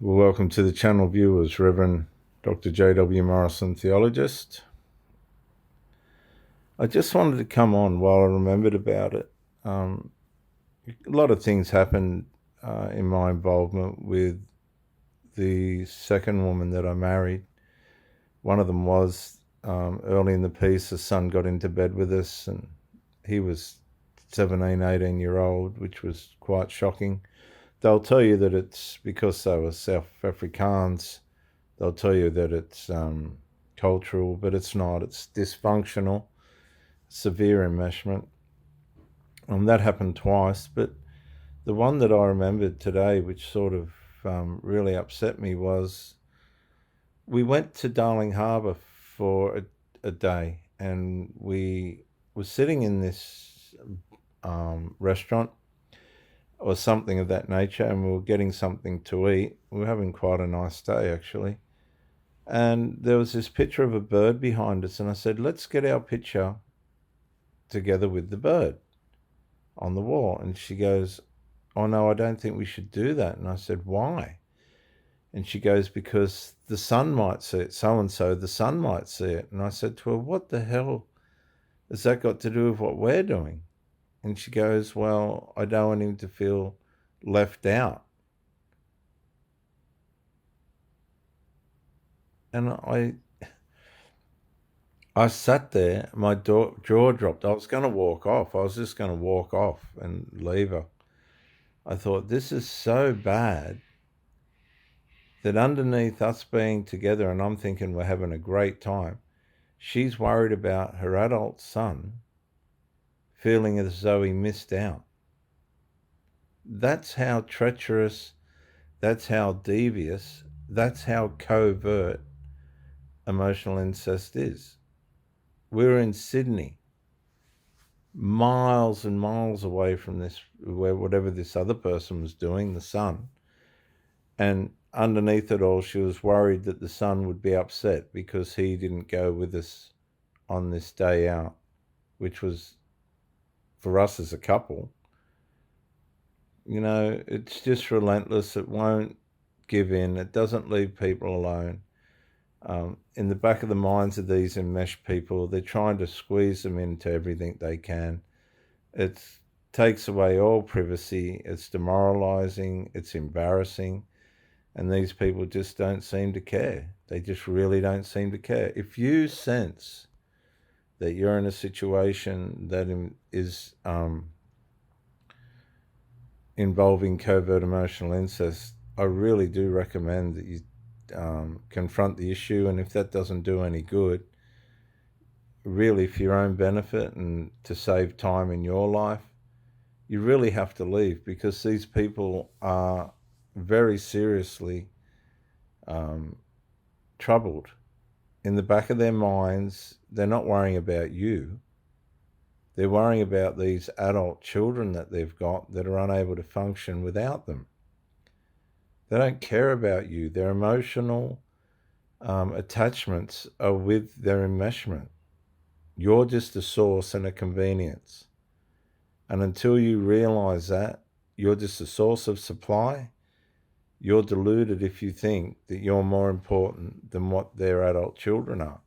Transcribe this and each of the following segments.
Well, welcome to the channel viewers, Reverend Dr. J.W. Morrison, theologist. I just wanted to come on while I remembered about it. A lot of things happened in my involvement with the second woman that I married. One of them was early in the piece, the son got into bed with us and he was 17, 18-year-old, which was quite shocking. They'll tell you that it's because they were South Afrikaans. They'll tell you that it's cultural, but it's not. It's dysfunctional, severe enmeshment. That happened twice, but the one that I remembered today, which sort of really upset me, was we went to Darling Harbour for a day, and we were sitting in this restaurant or something of that nature, and we were getting something to eat. We were having quite a nice day, actually. And there was this picture of a bird behind us, and I said, let's get our picture together with the bird on the wall. And she goes, oh no, I don't think we should do that. And I said, why? And she goes, because the sun might see it, so-and-so, the sun might see it. And I said to her, what the hell has that got to do with what we're doing? And she goes, well, I don't want him to feel left out. And I sat there, my jaw dropped. I was going to walk off. I was just going to walk off and leave her. I thought, this is so bad that underneath us being together, and I'm thinking we're having a great time, she's worried about her adult son feeling as though he missed out. That's how treacherous, that's how devious, that's how covert emotional incest is. We were in Sydney, miles and miles away from this, where whatever this other person was doing, the son. And underneath it all, she was worried that the son would be upset because he didn't go with us on this day out, which was, for us as a couple, you know, it's just relentless. It won't give in. It doesn't leave people alone. In the back of the minds of these enmeshed people, they're trying to squeeze them into everything they can. It takes away all privacy. It's demoralizing. It's embarrassing. And these people just don't seem to care. They just really don't seem to care. If you sense that you're in a situation that is involving covert emotional incest, I really do recommend that you confront the issue. And if that doesn't do any good, really for your own benefit and to save time in your life, you really have to leave, because these people are very seriously troubled. In the back of their minds, they're not worrying about you. They're worrying about these adult children that they've got that are unable to function without them. They don't care about you. Their emotional attachments are with their enmeshment. You're just a source and a convenience. And until you realize that you're just a source of supply, you're deluded if you think that you're more important than what their adult children are.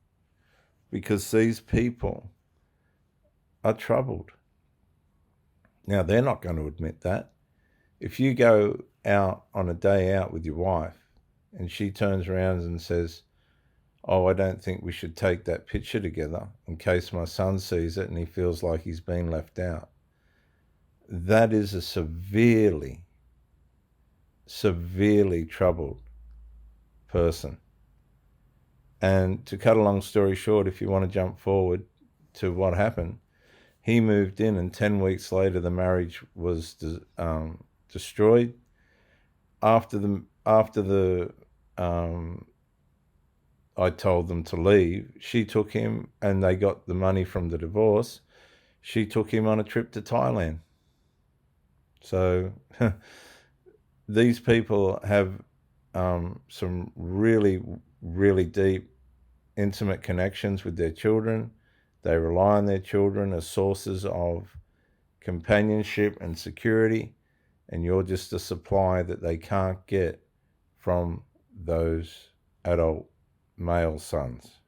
Because these people are troubled. Now, they're not going to admit that. If you go out on a day out with your wife and she turns around and says, oh, I don't think we should take that picture together in case my son sees it and he feels like he's been left out, that is a severely troubled person. And to cut a long story short, if you want to jump forward to what happened, he moved in, and 10 weeks later the marriage was destroyed. After I told them to leave, she took him, and they got the money from the divorce. She took him on a trip to Thailand. So these people have some really, really deep, intimate connections with their children. They rely on their children as sources of companionship and security, and you're just a supply that they can't get from those adult male sons.